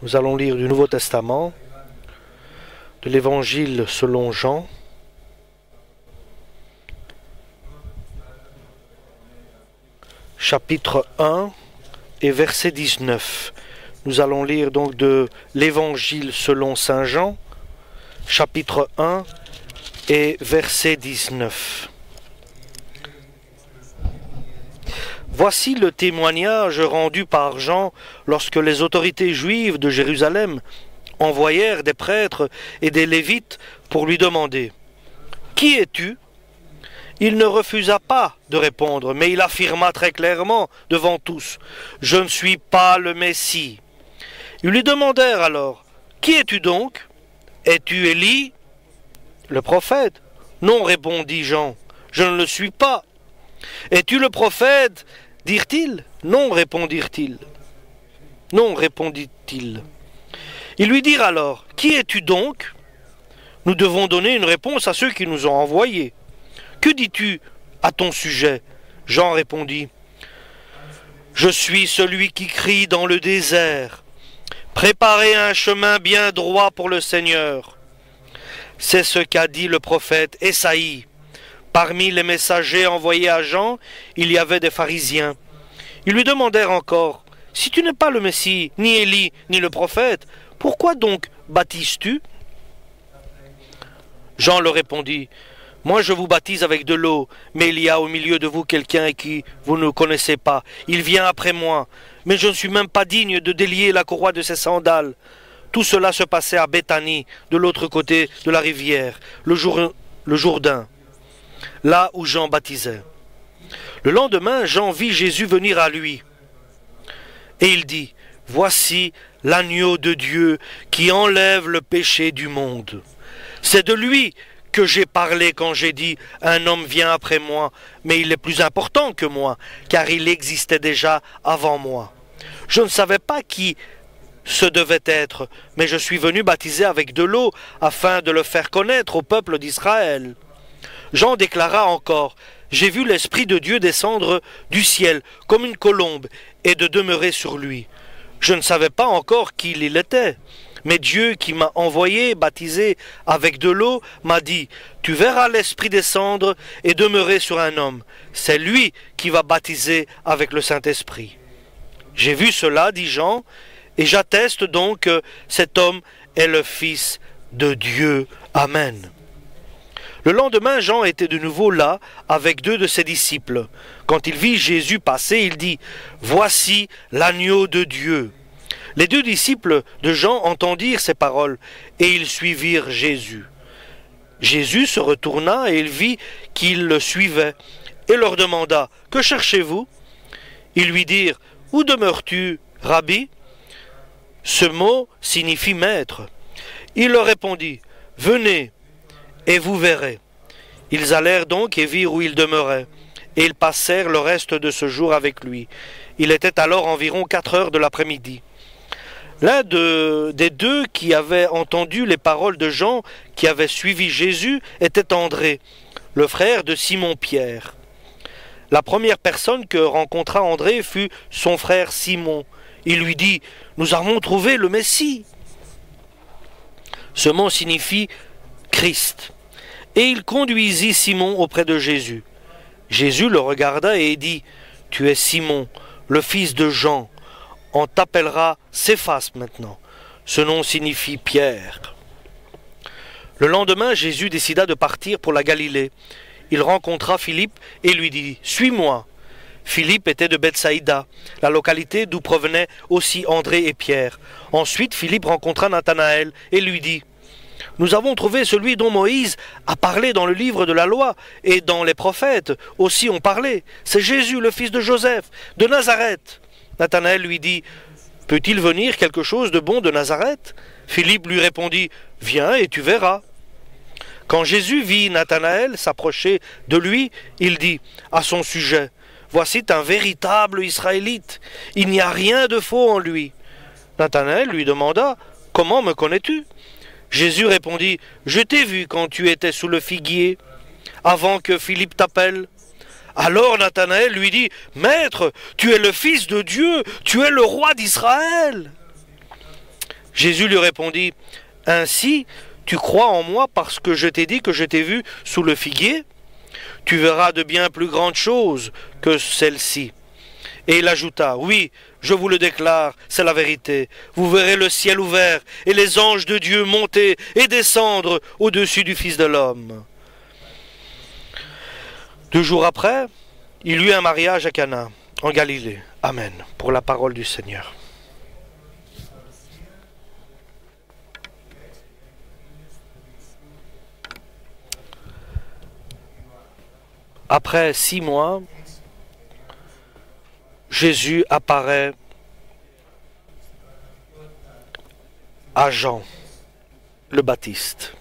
Nous allons lire du Nouveau Testament, de l'Évangile selon Jean, chapitre 1 et verset 19. Nous allons lire donc de l'Évangile selon Saint Jean, chapitre 1 et verset 19. Voici le témoignage rendu par Jean lorsque les autorités juives de Jérusalem envoyèrent des prêtres et des Lévites pour lui demander « Qui es-tu » Il ne refusa pas de répondre, mais il affirma très clairement devant tous « Je ne suis pas le Messie ». Ils lui demandèrent alors « Qui es-tu donc ? Es-tu Élie ?» Le prophète. « Non, répondit Jean, je ne le suis pas. » « Es-tu le prophète ?» dirent-ils. « Non, répondirent-ils. »« Non, répondit-il. » Ils lui dirent alors, « Qui es-tu donc ?» Nous devons donner une réponse à ceux qui nous ont envoyés. « Que dis-tu à ton sujet ?» Jean répondit, « Je suis celui qui crie dans le désert. Préparez un chemin bien droit pour le Seigneur. » C'est ce qu'a dit le prophète Ésaïe. Parmi les messagers envoyés à Jean, il y avait des pharisiens. Ils lui demandèrent encore, « Si tu n'es pas le Messie, ni Élie, ni le prophète, pourquoi donc baptises-tu » Jean leur répondit, « Moi je vous baptise avec de l'eau, mais il y a au milieu de vous quelqu'un qui vous ne connaissez pas. Il vient après moi, mais je ne suis même pas digne de délier la courroie de ses sandales. » Tout cela se passait à Béthanie, de l'autre côté de la rivière, le Jourdain, là où Jean baptisait. Le lendemain, Jean vit Jésus venir à lui. Et il dit, « Voici l'agneau de Dieu qui enlève le péché du monde. C'est de lui que j'ai parlé quand j'ai dit, un homme vient après moi, mais il est plus important que moi, car il existait déjà avant moi. Je ne savais pas qui ce devait être, mais je suis venu baptiser avec de l'eau, afin de le faire connaître au peuple d'Israël. » Jean déclara encore, « J'ai vu l'Esprit de Dieu descendre du ciel comme une colombe et de demeurer sur lui. Je ne savais pas encore qui il était, mais Dieu qui m'a envoyé baptiser avec de l'eau m'a dit, « Tu verras l'Esprit descendre et demeurer sur un homme. C'est lui qui va baptiser avec le Saint-Esprit. » J'ai vu cela, dit Jean, et j'atteste donc que cet homme est le Fils de Dieu. Amen. Le lendemain, Jean était de nouveau là, avec deux de ses disciples. Quand il vit Jésus passer, il dit, « Voici l'agneau de Dieu. » Les deux disciples de Jean entendirent ces paroles, et ils suivirent Jésus. Jésus se retourna et il vit qu'ils le suivaient, et leur demanda, « Que cherchez-vous » Ils lui dirent, « Où demeures-tu, Rabbi ?» Ce mot signifie maître. Il leur répondit, « Venez, et vous verrez. » Ils allèrent donc et virent où il demeurait, et ils passèrent le reste de ce jour avec lui. Il était alors environ 4 heures de l'après-midi. L'un des deux qui avait entendu les paroles de Jean, qui avait suivi Jésus, était André, le frère de Simon-Pierre. La première personne que rencontra André fut son frère Simon. Il lui dit, « Nous avons trouvé le Messie. » Ce mot signifie Christ. Et il conduisit Simon auprès de Jésus. Jésus le regarda et dit, « Tu es Simon, le fils de Jean. On t'appellera Céphas maintenant. » Ce nom signifie Pierre. Le lendemain, Jésus décida de partir pour la Galilée. Il rencontra Philippe et lui dit, « Suis-moi. » Philippe était de Bethsaïda, la localité d'où provenaient aussi André et Pierre. Ensuite, Philippe rencontra Nathanaël et lui dit, « Nous avons trouvé celui dont Moïse a parlé dans le livre de la loi, et dans les prophètes aussi ont parlé. C'est Jésus, le fils de Joseph, de Nazareth. » Nathanaël lui dit, « Peut-il venir quelque chose de bon de Nazareth ?» Philippe lui répondit, « Viens et tu verras. » Quand Jésus vit Nathanaël s'approcher de lui, il dit à son sujet, « Voici un véritable Israélite, il n'y a rien de faux en lui. » Nathanaël lui demanda, « Comment me connais-tu » Jésus répondit, « Je t'ai vu quand tu étais sous le figuier, avant que Philippe t'appelle. » Alors Nathanaël lui dit, « Maître, tu es le Fils de Dieu, tu es le roi d'Israël. » Jésus lui répondit, « Ainsi, tu crois en moi parce que je t'ai dit que je t'ai vu sous le figuier? Tu verras de bien plus grandes choses que celles-ci. » Et il ajouta, « Oui, je vous le déclare, c'est la vérité. Vous verrez le ciel ouvert et les anges de Dieu monter et descendre au-dessus du Fils de l'homme. » 2 jours après, il y eut un mariage à Cana, en Galilée. Amen. Pour la parole du Seigneur. Après 6 mois, Jésus apparaît à Jean le Baptiste.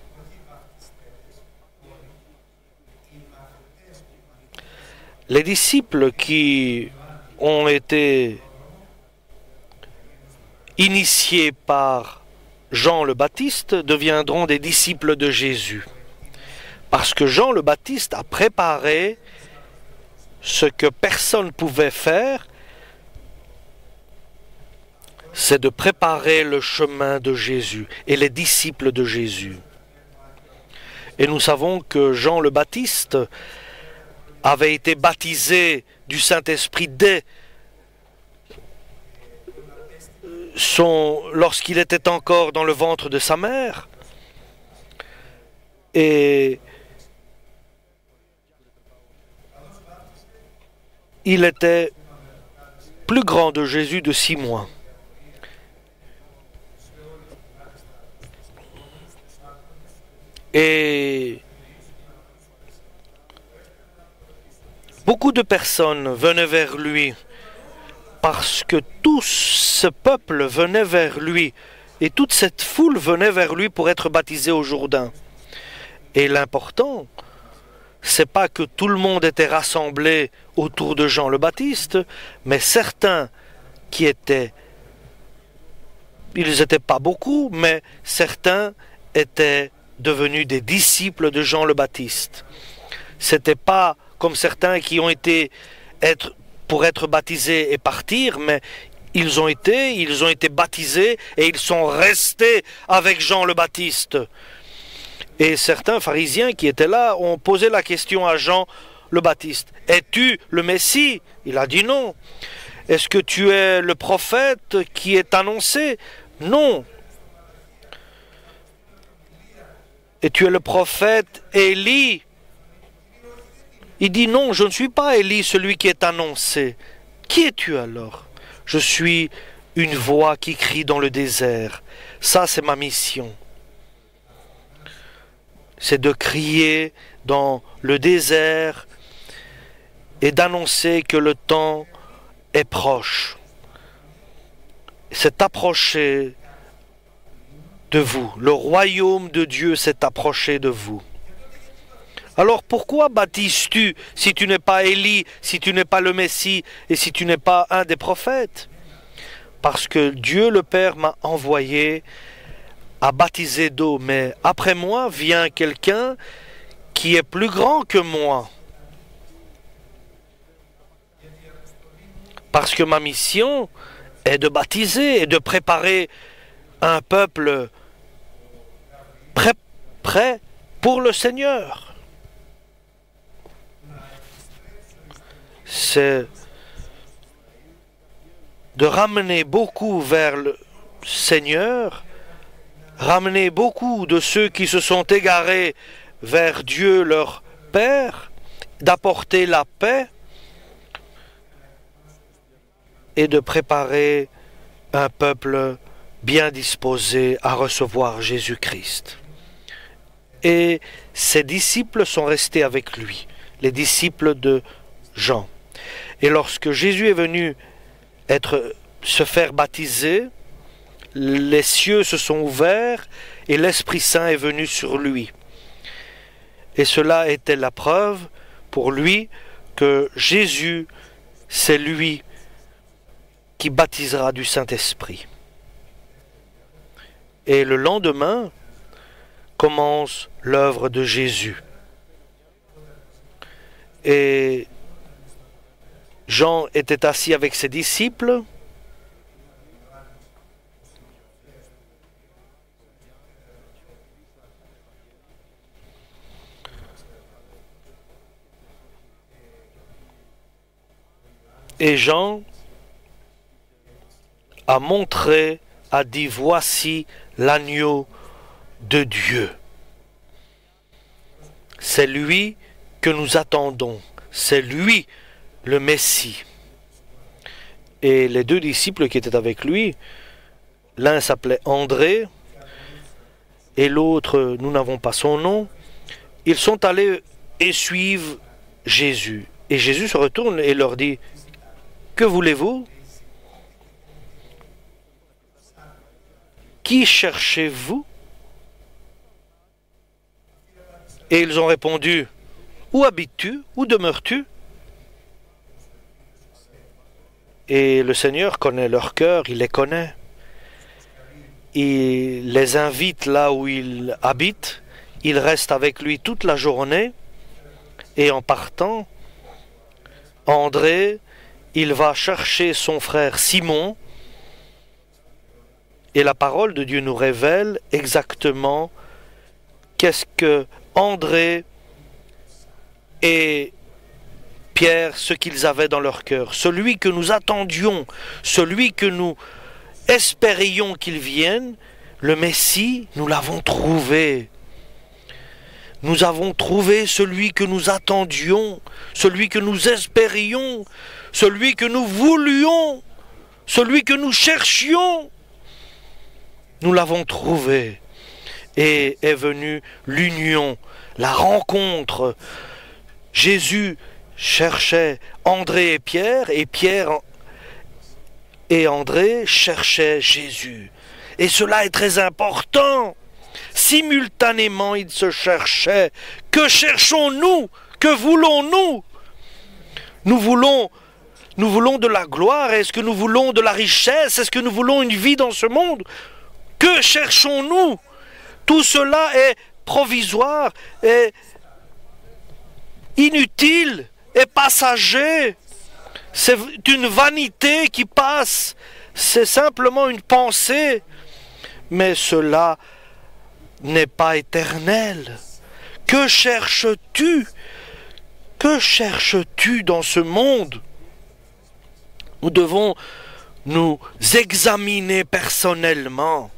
Les disciples qui ont été initiés par Jean le Baptiste deviendront des disciples de Jésus. Parce que Jean le Baptiste a préparé ce que personne ne pouvait faire, c'est de préparer le chemin de Jésus et les disciples de Jésus. Et nous savons que Jean le Baptiste avait été baptisé du Saint-Esprit lorsqu'il était encore dans le ventre de sa mère. Et il était plus grand de Jésus de 6 mois. Et beaucoup de personnes venaient vers lui parce que tout ce peuple venait vers lui et toute cette foule venait vers lui pour être baptisé au Jourdain. Et l'important, c'est pas que tout le monde était rassemblé autour de Jean le Baptiste, mais certains qui étaient, ils n'étaient pas beaucoup, mais certains étaient devenus des disciples de Jean le Baptiste. C'était pas comme certains qui ont été pour être baptisés et partir, mais ils ont été baptisés et ils sont restés avec Jean le Baptiste. Et certains pharisiens qui étaient là ont posé la question à Jean le Baptiste. « Es-tu le Messie ?» Il a dit non. « Est-ce que tu es le prophète qui est annoncé ?» Non. « Et tu es le prophète Élie ?» Il dit non, je ne suis pas Élie, celui qui est annoncé. Qui es-tu alors? Je suis une voix qui crie dans le désert. Ça, c'est ma mission. C'est de crier dans le désert et d'annoncer que le temps est proche. C'est approché de vous. Le royaume de Dieu s'est approché de vous. Alors pourquoi baptises-tu si tu n'es pas Élie, si tu n'es pas le Messie et si tu n'es pas un des prophètes? Parce que Dieu le Père m'a envoyé à baptiser d'eau, mais après moi vient quelqu'un qui est plus grand que moi. Parce que ma mission est de baptiser et de préparer un peuple prêt pour le Seigneur. C'est de ramener beaucoup vers le Seigneur, ramener beaucoup de ceux qui se sont égarés vers Dieu leur Père, d'apporter la paix et de préparer un peuple bien disposé à recevoir Jésus-Christ. Et ses disciples sont restés avec lui, les disciples de Jean. Et lorsque Jésus est venu se faire baptiser, les cieux se sont ouverts et l'Esprit Saint est venu sur lui. Et cela était la preuve pour lui que Jésus, c'est lui qui baptisera du Saint-Esprit. Et le lendemain commence l'œuvre de Jésus. Et Jean était assis avec ses disciples Et Jean a montré, a dit, voici l'agneau de Dieu. C'est lui que nous attendons. C'est lui le Messie. Et les deux disciples qui étaient avec lui, l'un s'appelait André et l'autre, nous n'avons pas son nom, ils sont allés et suivent Jésus. Et Jésus se retourne et leur dit, « Que voulez-vous? Qui cherchez-vous » Et ils ont répondu, « Où habites-tu? Où demeures-tu » Et le Seigneur connaît leur cœur, il les connaît. Il les invite là où ils habitent, ils restent avec lui toute la journée, et en partant, André, il va chercher son frère Simon, et la parole de Dieu nous révèle exactement qu'est-ce que André et Pierre, ce qu'ils avaient dans leur cœur. Celui que nous attendions, celui que nous espérions qu'il vienne, le Messie, nous l'avons trouvé. Nous avons trouvé celui que nous attendions, celui que nous espérions, celui que nous voulions, celui que nous cherchions. Nous l'avons trouvé. Et est venue l'union, la rencontre. Jésus cherchait André et Pierre et André cherchaient Jésus. Et cela est très important. Simultanément, ils se cherchaient. Que cherchons-nous? Que voulons-nous? Nous voulons de la gloire. Est-ce que nous voulons de la richesse? Est-ce que nous voulons une vie dans ce monde? Que cherchons-nous? Tout cela est provisoire, est inutile, est passager. C'est une vanité qui passe. C'est simplement une pensée. Mais cela n'est pas éternel. Que cherches-tu? Que cherches-tu dans ce monde? Nous devons nous examiner personnellement.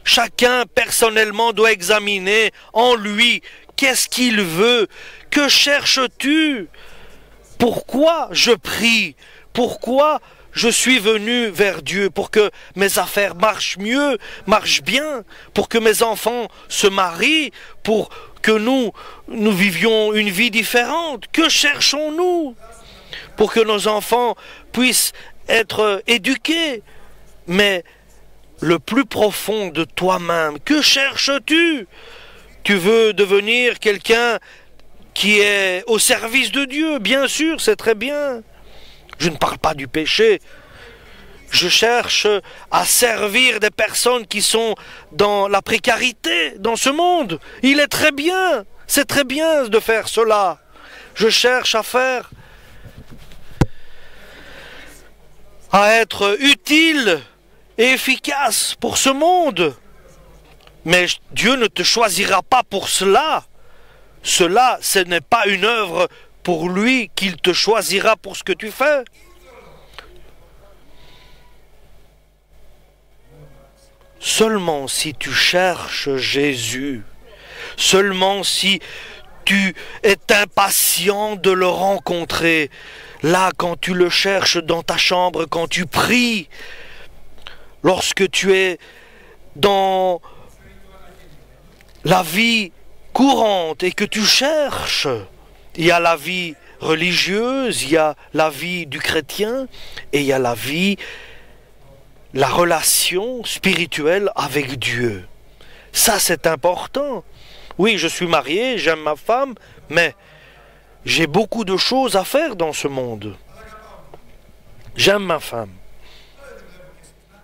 Chacun personnellement doit examiner en lui qu'est-ce qu'il veut. Que cherches-tu? Pourquoi je prie? Pourquoi je suis venu vers Dieu? Pour que mes affaires marchent mieux, marchent bien, pour que mes enfants se marient, pour que nous vivions une vie différente. Que cherchons-nous? Pour que nos enfants puissent être éduqués. Mais le plus profond de toi-même, que cherches-tu? Tu veux devenir quelqu'un qui est au service de Dieu? Bien sûr, c'est très bien. Je ne parle pas du péché. Je cherche à servir des personnes qui sont dans la précarité dans ce monde. Il est très bien. C'est très bien de faire cela. Je cherche à être utile et efficace pour ce monde. Mais Dieu ne te choisira pas pour cela. Cela, ce n'est pas une œuvre pour lui qu'il te choisira pour ce que tu fais. Seulement si tu cherches Jésus, seulement si tu es impatient de le rencontrer, là, quand tu le cherches dans ta chambre, quand tu pries, lorsque tu es dans la vie courante et que tu cherches, il y a la vie religieuse, il y a la vie du chrétien et il y a la relation spirituelle avec Dieu. Ça, c'est important. Oui, je suis marié, j'aime ma femme, mais j'ai beaucoup de choses à faire dans ce monde. J'aime ma femme.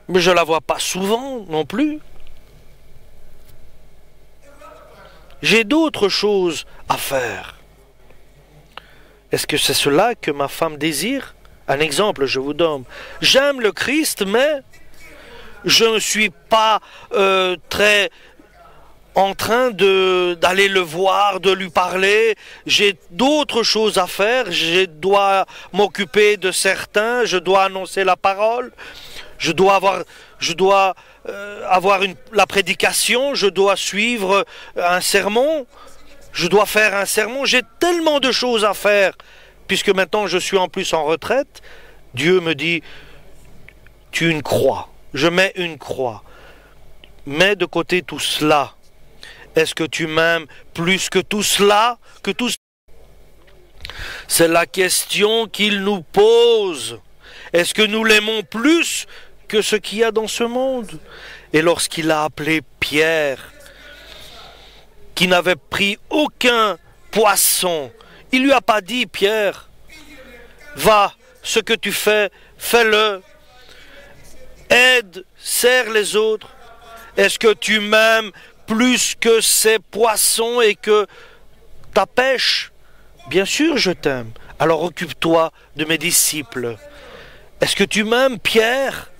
Mais je ne la vois pas souvent non plus. J'ai d'autres choses à faire. Est-ce que c'est cela que ma femme désire? Un exemple, je vous donne. J'aime le Christ, mais je ne suis pas très en train d'aller le voir, de lui parler. J'ai d'autres choses à faire. Je dois m'occuper de certains. Je dois annoncer la parole. Je dois avoir la prédication. Je dois suivre un sermon. Je dois faire un sermon. J'ai tellement de choses à faire. Puisque maintenant je suis en plus en retraite, Dieu me dit, tu une croix. Je mets une croix. Mets de côté tout cela. Est-ce que tu m'aimes plus que tout cela, C'est la question qu'il nous pose. Est-ce que nous l'aimons plus que ce qu'il y a dans ce monde? Et lorsqu'il a appelé Pierre, qui n'avait pris aucun poisson, il lui a pas dit, Pierre, va, ce que tu fais, fais-le. Aide, sers les autres. Est-ce que tu m'aimes plus que ces poissons et que ta pêche? Bien sûr, je t'aime. Alors occupe-toi de mes disciples. Est-ce que tu m'aimes, Pierre?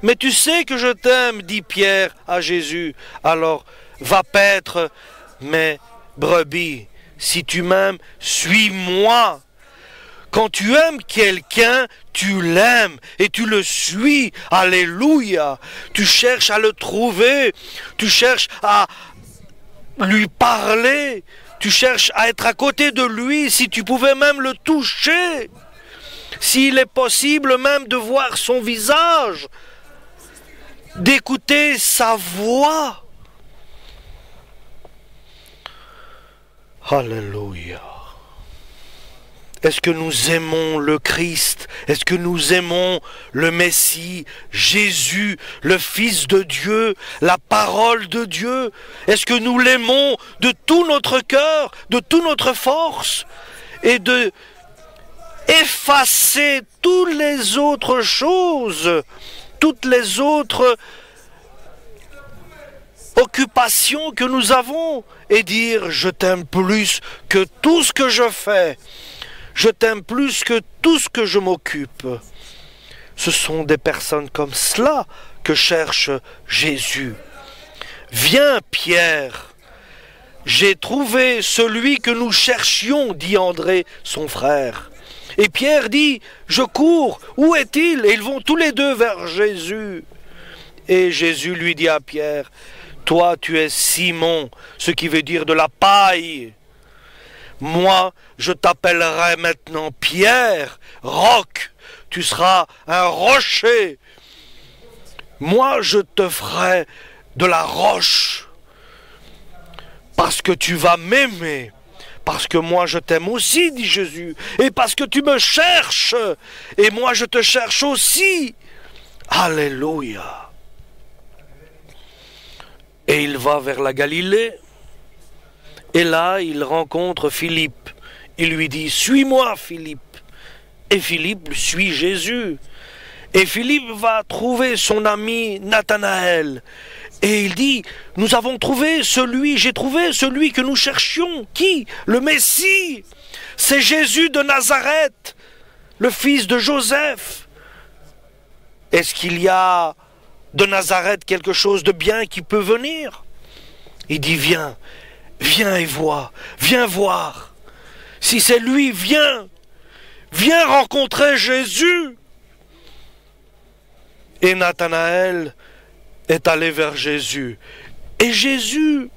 Mais tu sais que je t'aime, dit Pierre à Jésus. Alors va paître mes brebis. Si tu m'aimes, suis-moi. Quand tu aimes quelqu'un, tu l'aimes et tu le suis. Alléluia. Tu cherches à le trouver. Tu cherches à lui parler. Tu cherches à être à côté de lui. Si tu pouvais même le toucher. S'il est possible même de voir son visage. D'écouter sa voix. Alléluia. Est-ce que nous aimons le Christ? Est-ce que nous aimons le Messie, Jésus, le Fils de Dieu, la parole de Dieu? Est-ce que nous l'aimons de tout notre cœur, de toute notre force, et de effacer toutes les autres choses, toutes les autres occupations que nous avons, et dire, je t'aime plus que tout ce que je fais. Je t'aime plus que tout ce que je m'occupe. Ce sont des personnes comme cela que cherche Jésus. Viens, Pierre. J'ai trouvé celui que nous cherchions, dit André, son frère. Et Pierre dit, je cours, où est-il? Et ils vont tous les deux vers Jésus. Et Jésus lui dit à Pierre, toi tu es Simon, ce qui veut dire de la paille. Moi, je t'appellerai maintenant Pierre, roc, tu seras un rocher. Moi, je te ferai de la roche, parce que tu vas m'aimer, parce que moi je t'aime aussi, dit Jésus, et parce que tu me cherches, et moi je te cherche aussi. Alléluia. Et il va vers la Galilée. Et là, il rencontre Philippe. Il lui dit, suis-moi, Philippe. Et Philippe suit Jésus. Et Philippe va trouver son ami Nathanaël. Et il dit, nous avons trouvé j'ai trouvé celui que nous cherchions. Qui? Le Messie. C'est Jésus de Nazareth, le fils de Joseph. Est-ce qu'il y a de Nazareth quelque chose de bien qui peut venir? Il dit, viens. Viens et vois, viens voir. Si c'est lui, viens. Viens rencontrer Jésus. Et Nathanaël est allé vers Jésus. Et Jésus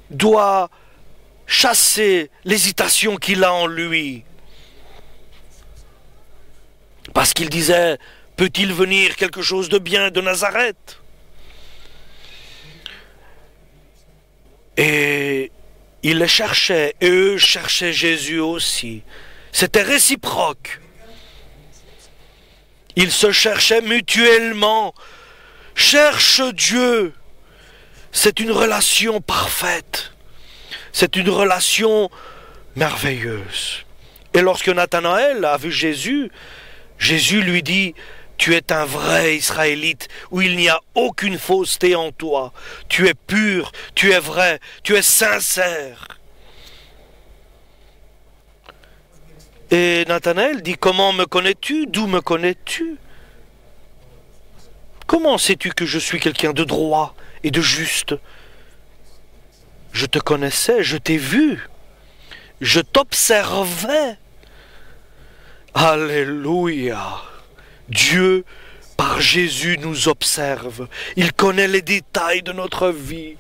doit chasser l'hésitation qu'il a en lui. Parce qu'il disait, peut-il venir quelque chose de bien de Nazareth? Et il les cherchait, et eux cherchaient Jésus aussi. C'était réciproque. Ils se cherchaient mutuellement. Cherche Dieu. C'est une relation parfaite. C'est une relation merveilleuse. Et lorsque Nathanaël a vu Jésus, Jésus lui dit, tu es un vrai Israélite où il n'y a aucune fausseté en toi. Tu es pur, tu es vrai, tu es sincère. Et Nathanaël dit, comment me connais-tu? D'où me connais-tu? Comment sais-tu que je suis quelqu'un de droit et de juste? Je te connaissais, je t'ai vu, je t'observais. Alléluia. Dieu, par Jésus, nous observe. Il connaît les détails de notre vie.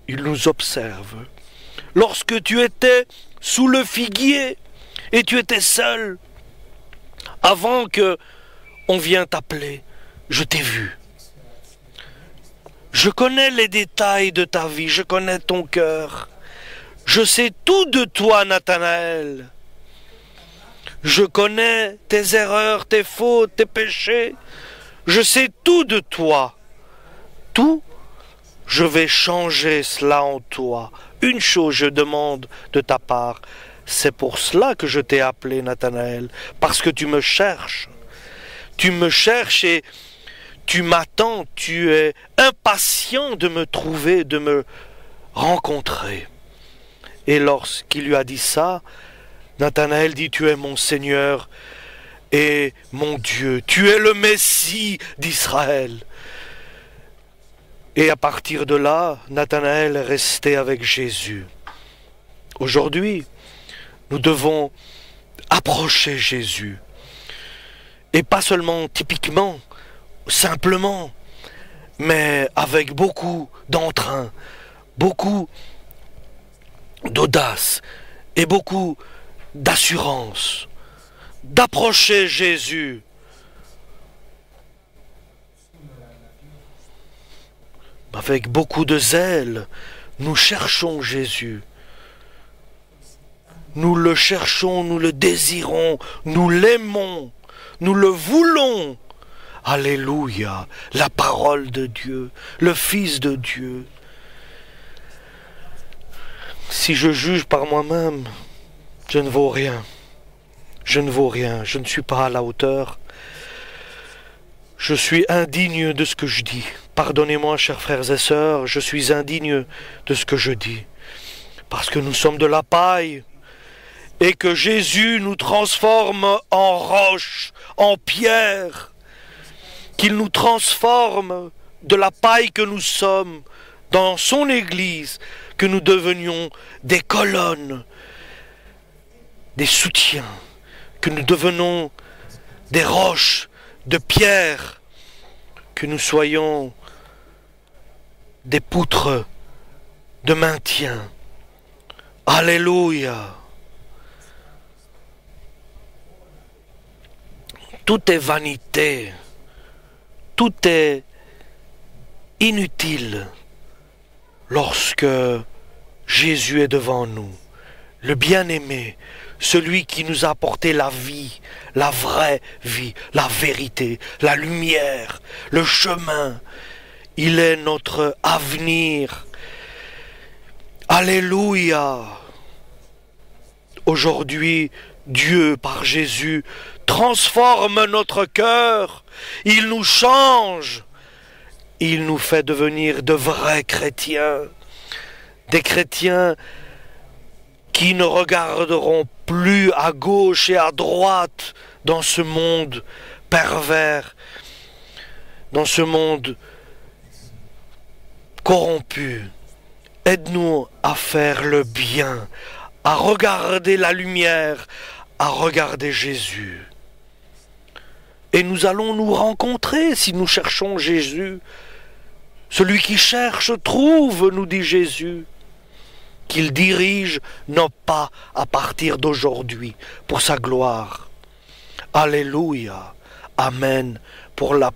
Il nous observe. Lorsque tu étais sous le figuier et tu étais seul, avant que on vienne t'appeler, je t'ai vu. Je connais les détails de ta vie, je connais ton cœur. Je sais tout de toi, Nathanaël. Je connais tes erreurs, tes fautes, tes péchés. Je sais tout de toi. Tout, je vais changer cela en toi. Une chose je demande de ta part. C'est pour cela que je t'ai appelé, Nathanaël, parce que tu me cherches. Tu me cherches et tu m'attends, tu es impatient de me trouver, de me rencontrer. Et lorsqu'il lui a dit ça, Nathanaël dit, tu es mon Seigneur et mon Dieu, tu es le Messie d'Israël. Et à partir de là, Nathanaël est resté avec Jésus. Aujourd'hui, nous devons approcher Jésus. Et pas seulement typiquement, simplement, mais avec beaucoup d'entrain, beaucoup d'audace et beaucoup d'assurance, d'approcher Jésus. Avec beaucoup de zèle, nous cherchons Jésus. Nous le cherchons, nous le désirons, nous l'aimons, nous le voulons. Alléluia, la parole de Dieu, le Fils de Dieu. Si je juge par moi-même, je ne vaux rien. Je ne vaux rien, je ne suis pas à la hauteur. Je suis indigne de ce que je dis. Pardonnez-moi, chers frères et sœurs, je suis indigne de ce que je dis. Parce que nous sommes de la paille et que Jésus nous transforme en roche, en pierre, qu'il nous transforme de la paille que nous sommes dans son Église, que nous devenions des colonnes, des soutiens, que nous devenons des roches de pierre, que nous soyons des poutres de maintien. Alléluia. Tout est vanité, tout est inutile lorsque Jésus est devant nous, le bien-aimé, celui qui nous a apporté la vie, la vraie vie, la vérité, la lumière, le chemin. Il est notre avenir. Alléluia. Aujourd'hui, Dieu, par Jésus, transforme notre cœur. Il nous change. Il nous fait devenir de vrais chrétiens. Des chrétiens qui ne regarderont plus à gauche et à droite dans ce monde pervers, dans ce monde corrompu. Aide-nous à faire le bien, à regarder la lumière, à regarder Jésus. Et nous allons nous rencontrer si nous cherchons Jésus. Celui qui cherche trouve, nous dit Jésus. Qu'il dirige nos pas à partir d'aujourd'hui pour sa gloire. Alléluia. Amen. Pour la